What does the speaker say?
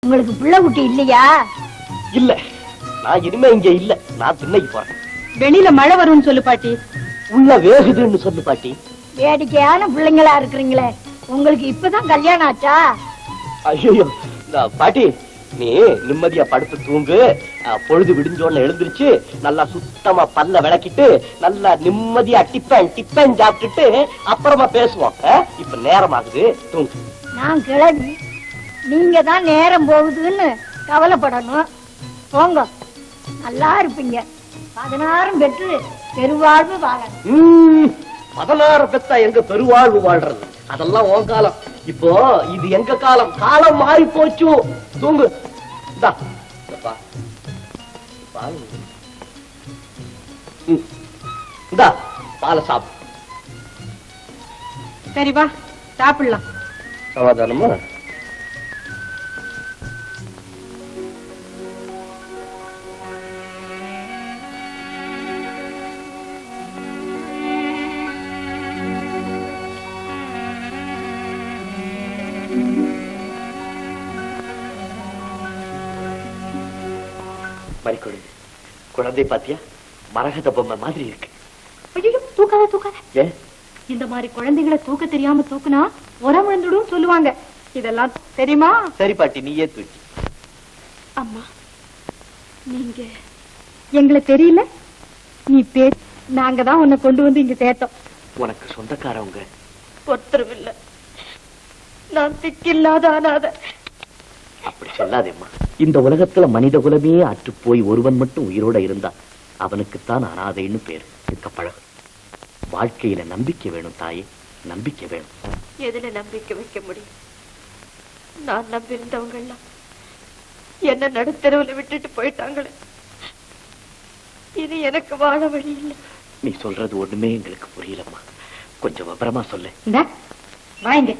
உங்களுக்கு பிள்ளை குட்டி இல்லையா? இல்ல, நான் இனிமே இங்க இல்ல. நான் திண்ணைக்கு போறேன். வெளியில மழை வரும்னு சொல்லு பாட்டி. உள்ள வேகுதுன்னு சொல்லு பாட்டி. வேடிக்கையான பிள்ளைங்களா இருக்கிறீங்களே, உங்களுக்கு இப்பதான் கல்யாணம் ஆச்சா? ஐயோ பாட்டி, நீ நிம்மதியா படுத்து தூங்கு. பொழுது விடிஞ்சோன்னு எழுந்திருச்சு நல்லா சுத்தமா பல்ல விளக்கிட்டு நல்லா நிம்மதியா டிப்பன் சாப்பிட்டுட்டு அப்புறமா பேசுவோம். இப்ப நேரம் ஆகுது, தூங்கு. நான் கிளம்பி, நீங்க தான் நேரம் போகுதுன்னு கவலைப்படணும். போங்க, நல்லா இருப்பீங்க. 16 பெற்று பெருவாழ்வு வாழணும். 16 பெத்தா எங்க பெருவாழ்வு வாழ்றது? அதெல்லாம் உன் காலம். இப்போ இது எங்க காலம். காலம் மாறி போச்சு. தூங்கு. பால சாப்பிடு. சரி வா சாப்பிடலாம். சமாதானமா? மறிக்குழந்தை, குழந்தை பாத்தியா? மரகத பொம்மை மாதிரி இருக்கு. ஐயோ, தூக்காத. இந்த மாதிரி குழந்தைகளை தூக்க தெரியாம தூக்குனா உரம் விழுந்துடும் சொல்லுவாங்க. இதெல்லாம் தெரியுமா? சரி பாட்டி, நீயே தூக்கி. அம்மா, நீங்க எங்களை தெரியல. நீ பேர், நாங்க தான் உன்னை கொண்டு வந்து இங்க சேர்த்தோம். உனக்கு சொந்தக்காரவங்க ஒருத்தரும் இல்ல. நான் திக்கில்லாத அனாதை. அப்படி சொல்லாதேம்மா. இந்த உலகத்துல மனித குலமே அற்று போய் ஒருவன் மட்டும் உயிரோட இருந்தா அவனுக்குத்தான் அனாதைன்னு பேரு. இருக்க பழகு. வாழ்க்கையில நம்பிக்கை வேணும் தாயே, நம்பிக்கை வேணும். எதுல நம்பிக்கை வைக்க முடியும்? நான் நம்பியிருந்தவங்க எல்லாம் என்ன நடுத்தெருவுல விட்டுட்டு போயிட்டாங்களே. இது எனக்கு வாழ வழி இல்லை. நீ சொல்றது ஒண்ணுமே எங்களுக்கு புரியலம்மா. கொஞ்சம் விபரமா சொல்லு. வாங்க.